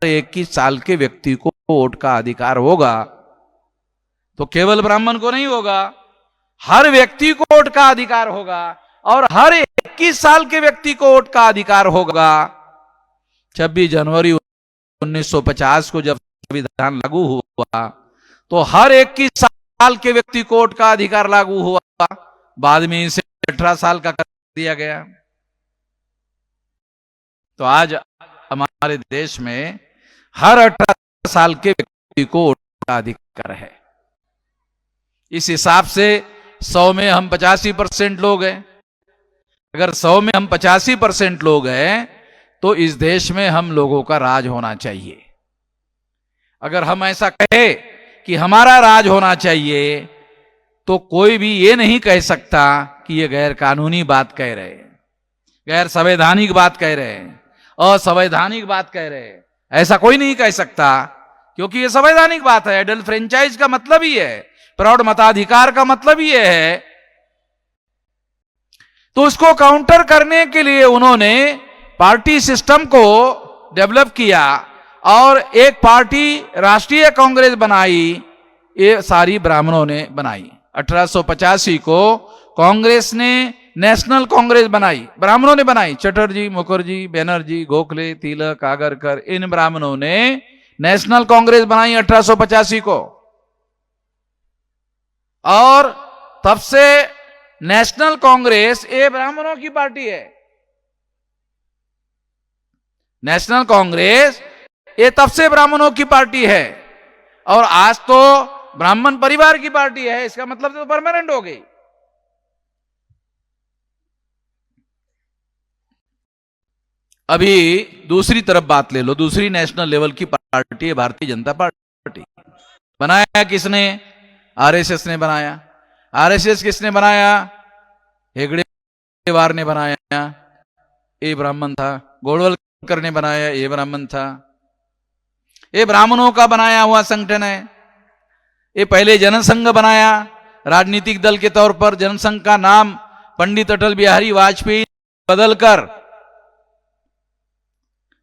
21 साल के व्यक्ति को वोट का अधिकार होगा, तो केवल ब्राह्मण को नहीं होगा, हर व्यक्ति को वोट का अधिकार होगा और हर 21 साल के व्यक्ति को वोट का अधिकार होगा। 26 जनवरी 1950 को जब संविधान लागू हुआ तो हर 21 साल के व्यक्ति को वोट का अधिकार लागू हुआ, बाद में इसे 18 साल का कर दिया गया। तो आज हमारे देश में हर 18 साल के व्यक्ति को वोट का अधिकार है। इस हिसाब से 100 में हम 85% लोग हैं। अगर 100 में हम 85% लोग हैं तो इस देश में हम लोगों का राज होना चाहिए। अगर हम ऐसा कहें कि हमारा राज होना चाहिए तो कोई भी ये नहीं कह सकता कि ये गैर कानूनी बात कह रहे हैं, गैर संवैधानिक बात कह रहे हैं, असंवैधानिक बात कह रहे हैं। ऐसा कोई नहीं कह सकता, क्योंकि ये संवैधानिक बात है। एडल्ट फ्रेंचाइज का मतलब ही है, प्रौढ़ मताधिकार का मतलब ही है। तो उसको काउंटर करने के लिए उन्होंने पार्टी सिस्टम को डेवलप किया और एक पार्टी राष्ट्रीय कांग्रेस बनाई। ये सारी ब्राह्मणों ने बनाई। 1885 को कांग्रेस ने नेशनल कांग्रेस बनाई, ब्राह्मणों ने बनाई। चटर्जी, मुखर्जी, बनर्जी, गोखले, तिलक, आगरकर, इन ब्राह्मणों ने नेशनल कांग्रेस बनाई 1885 को। और तब से नेशनल कांग्रेस ये ब्राह्मणों की पार्टी है। नेशनल कांग्रेस ये तब से ब्राह्मणों की पार्टी है और आज तो ब्राह्मण परिवार की पार्टी है। इसका मतलब तो परमानेंट हो गई। अभी दूसरी तरफ बात ले लो, दूसरी नेशनल लेवल की पार्टी है भारतीय जनता पार्टी। बनाया किसने? आरएसएस ने बनाया। आरएसएस किसने बनाया? हेगड़ेवार ने बनाया, ये ब्राह्मण था। गोडवलकर ने बनाया, ये ब्राह्मण था। ये ब्राह्मणों का बनाया हुआ संगठन है। ये पहले जनसंघ बनाया राजनीतिक दल के तौर पर। जनसंघ का नाम पंडित अटल बिहारी वाजपेयी बदलकर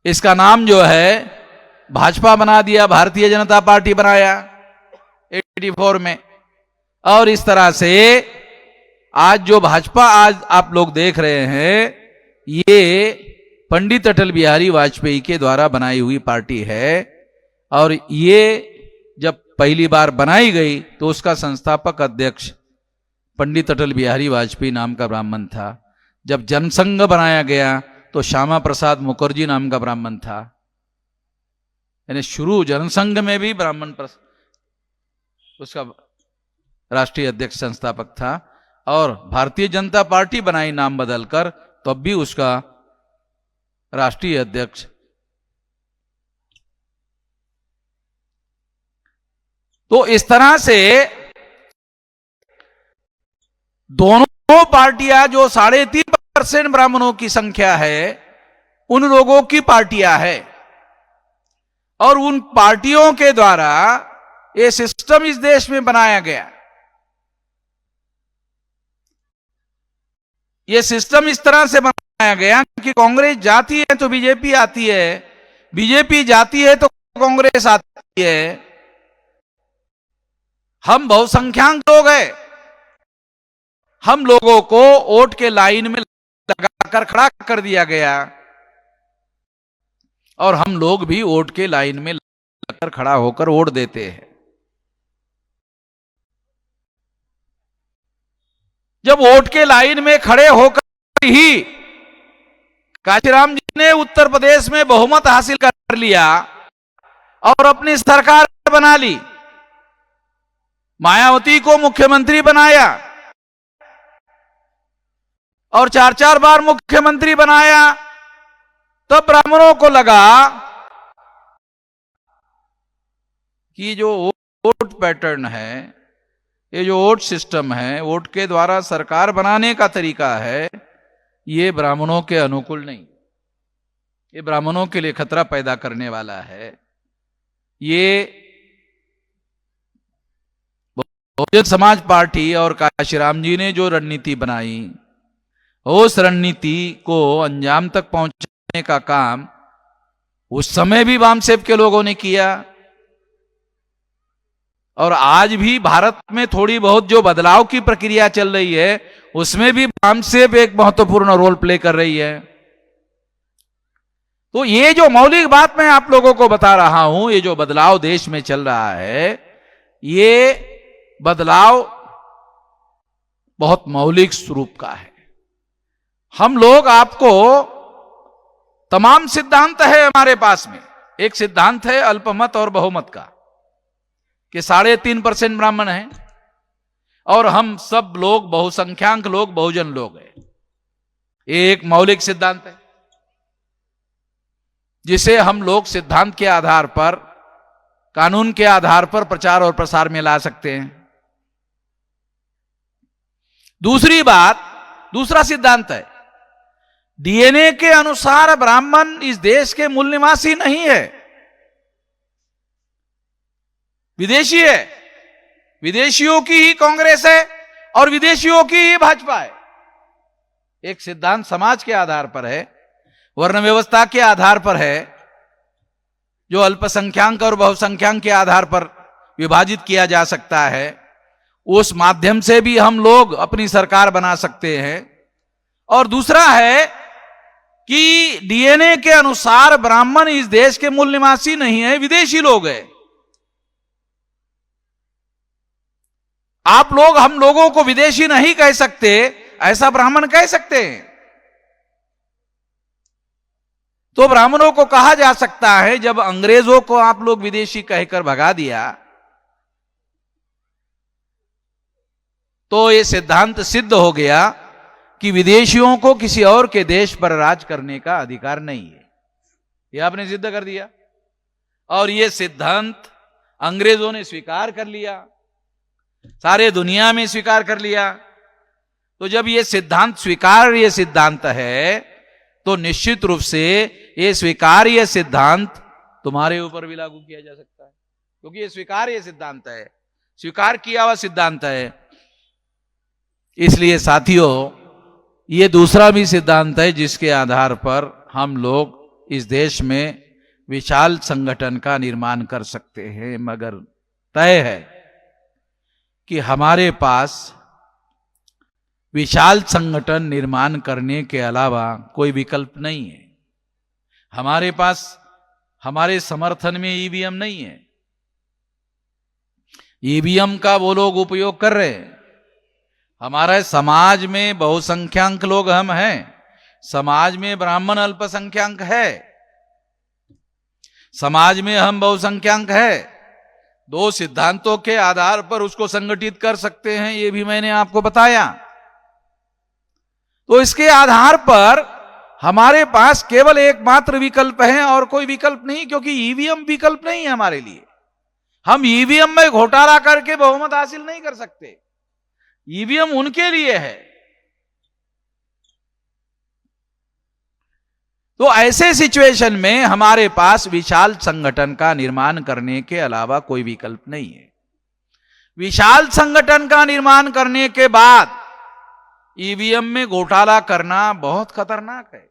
इसका नाम जो है भाजपा बना दिया, भारतीय जनता पार्टी बनाया 84 में। और इस तरह से आज जो भाजपा आज आप लोग देख रहे हैं, ये पंडित अटल बिहारी वाजपेयी के द्वारा बनाई हुई पार्टी है। और ये जब पहली बार बनाई गई तो उसका संस्थापक अध्यक्ष पंडित अटल बिहारी वाजपेयी नाम का ब्राह्मण था। जब जनसंघ बनाया गया तो श्यामा प्रसाद मुखर्जी नाम का ब्राह्मण था। यानी शुरू जनसंघ में भी ब्राह्मण उसका राष्ट्रीय अध्यक्ष संस्थापक था। और भारतीय जनता पार्टी बनाई नाम बदलकर, तब भी उसका राष्ट्रीय अध्यक्ष। तो इस तरह से दोनों पार्टियां जो 3.5% ब्राह्मणों की संख्या है, उन लोगों की पार्टियां है। और उन पार्टियों के द्वारा ये सिस्टम इस देश में बनाया गया। ये सिस्टम इस तरह से बनाया गया कि कांग्रेस जाती है तो बीजेपी आती है, बीजेपी जाती है तो कांग्रेस आती है। हम बहुसंख्याक लोग हैं, हम लोगों को वोट के लाइन में लगाकर खड़ा कर दिया गया और हम लोग भी वोट के लाइन में लगाकर खड़ा होकर वोट देते हैं। जब वोट के लाइन में खड़े होकर ही काशीराम जी ने उत्तर प्रदेश में बहुमत हासिल कर लिया और अपनी सरकार बना ली, मायावती को मुख्यमंत्री बनाया और 4-4 बार मुख्यमंत्री बनाया, तब ब्राह्मणों को लगा कि जो वोट पैटर्न है, ये जो वोट सिस्टम है, वोट के द्वारा सरकार बनाने का तरीका है, ये ब्राह्मणों के अनुकूल नहीं, ये ब्राह्मणों के लिए खतरा पैदा करने वाला है। ये बहुजन समाज पार्टी और काशीराम जी ने जो रणनीति बनाई, उस रणनीति को अंजाम तक पहुंचाने का काम उस समय भी वामसेप के लोगों ने किया, और आज भी भारत में थोड़ी बहुत जो बदलाव की प्रक्रिया चल रही है उसमें भी वामसेप एक महत्वपूर्ण रोल प्ले कर रही है। तो ये जो मौलिक बात मैं आप लोगों को बता रहा हूं, ये जो बदलाव देश में चल रहा है, ये बदलाव बहुत मौलिक स्वरूप का है। हम लोग आपको तमाम सिद्धांत है हमारे पास में। एक सिद्धांत है अल्पमत और बहुमत का, कि 3.5% ब्राह्मण हैं और हम सब लोग बहुसंख्यांक लोग बहुजन लोग हैं। एक मौलिक सिद्धांत है जिसे हम लोग सिद्धांत के आधार पर, कानून के आधार पर प्रचार और प्रसार में ला सकते हैं। दूसरी बात, दूसरा सिद्धांत है डीएनए के अनुसार ब्राह्मण इस देश के मूल निवासी नहीं है, विदेशी है। विदेशियों की ही कांग्रेस है और विदेशियों की ही भाजपा है। एक सिद्धांत समाज के आधार पर है, वर्ण व्यवस्था के आधार पर है, जो अल्पसंख्यांक और बहुसंख्यांक के आधार पर विभाजित किया जा सकता है। उस माध्यम से भी हम लोग अपनी सरकार बना सकते हैं। और दूसरा है कि डीएनए के अनुसार ब्राह्मण इस देश के मूल निवासी नहीं है, विदेशी लोग हैं। आप लोग हम लोगों को विदेशी नहीं कह सकते, ऐसा ब्राह्मण कह सकते हैं। तो ब्राह्मणों को कहा जा सकता है, जब अंग्रेजों को आप लोग विदेशी कहकर भगा दिया तो यह सिद्धांत सिद्ध हो गया कि विदेशियों को किसी और के देश पर राज करने का अधिकार नहीं है। यह आपने सिद्ध कर दिया और यह सिद्धांत अंग्रेजों ने स्वीकार कर लिया, सारे दुनिया में स्वीकार कर लिया। तो जब यह सिद्धांत स्वीकार्य सिद्धांत है तो निश्चित रूप से यह स्वीकार्य सिद्धांत तुम्हारे ऊपर भी लागू किया जा सकता है, क्योंकि यह स्वीकार्य सिद्धांत है, स्वीकार किया हुआ सिद्धांत है। इसलिए साथियों, यह दूसरा भी सिद्धांत है जिसके आधार पर हम लोग इस देश में विशाल संगठन का निर्माण कर सकते हैं। मगर तय है कि हमारे पास विशाल संगठन निर्माण करने के अलावा कोई विकल्प नहीं है। हमारे पास, हमारे समर्थन में ईवीएम नहीं है। ईवीएम का वो लोग उपयोग कर रहे हैं। हमारे समाज में बहुसंख्यांक लोग हम हैं, समाज में ब्राह्मण अल्पसंख्यांक है, समाज में हम बहुसंख्यांक है। दो सिद्धांतों के आधार पर उसको संगठित कर सकते हैं, ये भी मैंने आपको बताया। तो इसके आधार पर हमारे पास केवल एकमात्र विकल्प है और कोई विकल्प नहीं, क्योंकि ईवीएम विकल्प नहीं है हमारे लिए। हम ईवीएम में घोटाला करके बहुमत हासिल नहीं कर सकते। ईवीएम उनके लिए है। तो ऐसे सिचुएशन में हमारे पास विशाल संगठन का निर्माण करने के अलावा कोई विकल्प नहीं है। विशाल संगठन का निर्माण करने के बाद ईवीएम में घोटाला करना बहुत खतरनाक है।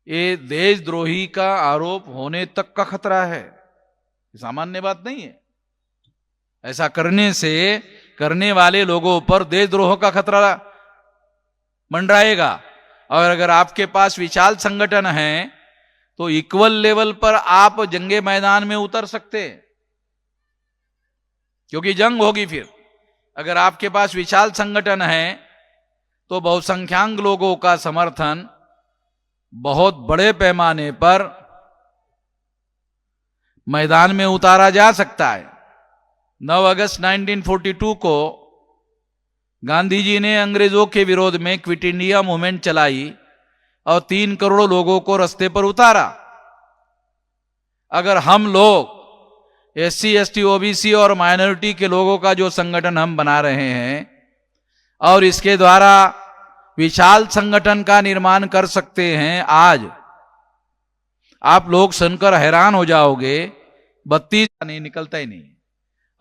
ये देशद्रोही का आरोप होने तक का खतरा है, सामान्य बात नहीं है। ऐसा करने से करने वाले लोगों पर देशद्रोह का खतरा मंडराएगा। और अगर आपके पास विशाल संगठन है तो इक्वल लेवल पर आप जंगे मैदान में उतर सकते हैं, क्योंकि जंग होगी। फिर अगर आपके पास विशाल संगठन है तो बहुसंख्यांक लोगों का समर्थन बहुत बड़े पैमाने पर मैदान में उतारा जा सकता है। 9 अगस्त 1942 को गांधी जी ने अंग्रेजों के विरोध में क्विट इंडिया मूवमेंट चलाई और 3 करोड़ लोगों को रास्ते पर उतारा। अगर हम लोग एससी, एसटी, ओबीसी और माइनॉरिटी के लोगों का जो संगठन हम बना रहे हैं और इसके द्वारा विशाल संगठन का निर्माण कर सकते हैं, आज आप लोग सुनकर हैरान हो जाओगे, 32 नहीं निकलता ही नहीं।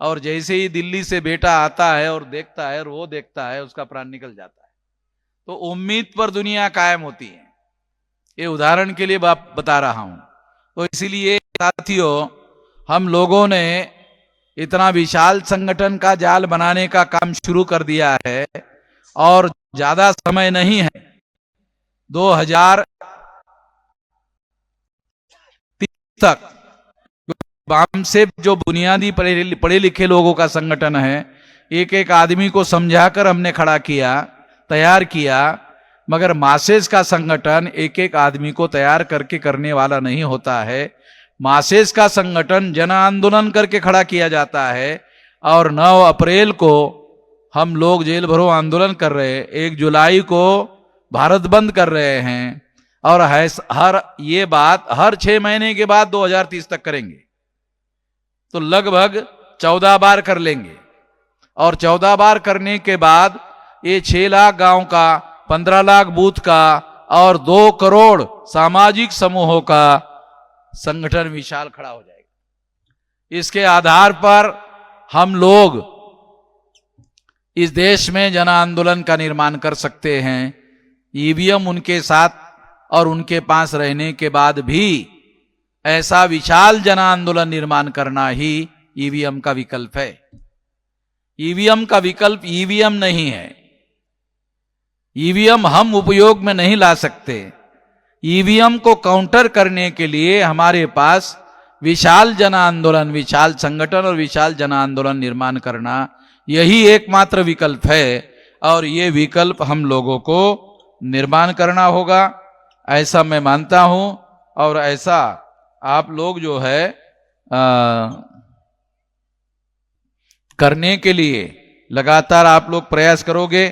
और जैसे ही दिल्ली से बेटा आता है और देखता है और वो देखता है, उसका प्राण निकल जाता है। तो उम्मीद पर दुनिया कायम होती है। ये उदाहरण के लिए बता रहा हूं। तो इसीलिए साथियों, हम लोगों ने इतना विशाल संगठन का जाल बनाने का काम शुरू कर दिया है और ज्यादा समय नहीं है। 2030 तक वामसेप जो बुनियादी पढ़े लिखे लोगों का संगठन है, एक एक आदमी को समझाकर हमने खड़ा किया, तैयार किया। मगर मासेस का संगठन एक एक आदमी को तैयार करके करने वाला नहीं होता है। मासेस का संगठन जन आंदोलन करके खड़ा किया जाता है। और 9 अप्रैल को हम लोग जेल भरो आंदोलन कर रहे हैं, 1 जुलाई को भारत बंद कर रहे हैं, और ये बात हर 6 महीने के बाद 2030 तक करेंगे। तो लगभग 14 बार कर लेंगे। और 14 बार करने के बाद ये 6 लाख गांव का, 15 लाख बूथ का और 2 करोड़ सामाजिक समूहों का संगठन विशाल खड़ा हो जाएगा। इसके आधार पर हम लोग इस देश में जन आंदोलन का निर्माण कर सकते हैं। ईवीएम उनके साथ और उनके पास रहने के बाद भी ऐसा विशाल जन आंदोलन निर्माण करना ही ईवीएम का विकल्प है। ईवीएम का विकल्प ईवीएम नहीं है। ईवीएम हम उपयोग में नहीं ला सकते। ईवीएम को काउंटर करने के लिए हमारे पास विशाल जन आंदोलन, विशाल संगठन और विशाल जन आंदोलन निर्माण करना, यही एकमात्र विकल्प है। और ये विकल्प हम लोगों को निर्माण करना होगा, ऐसा मैं मानता हूं। और ऐसा आप लोग जो है करने के लिए लगातार आप लोग प्रयास करोगे।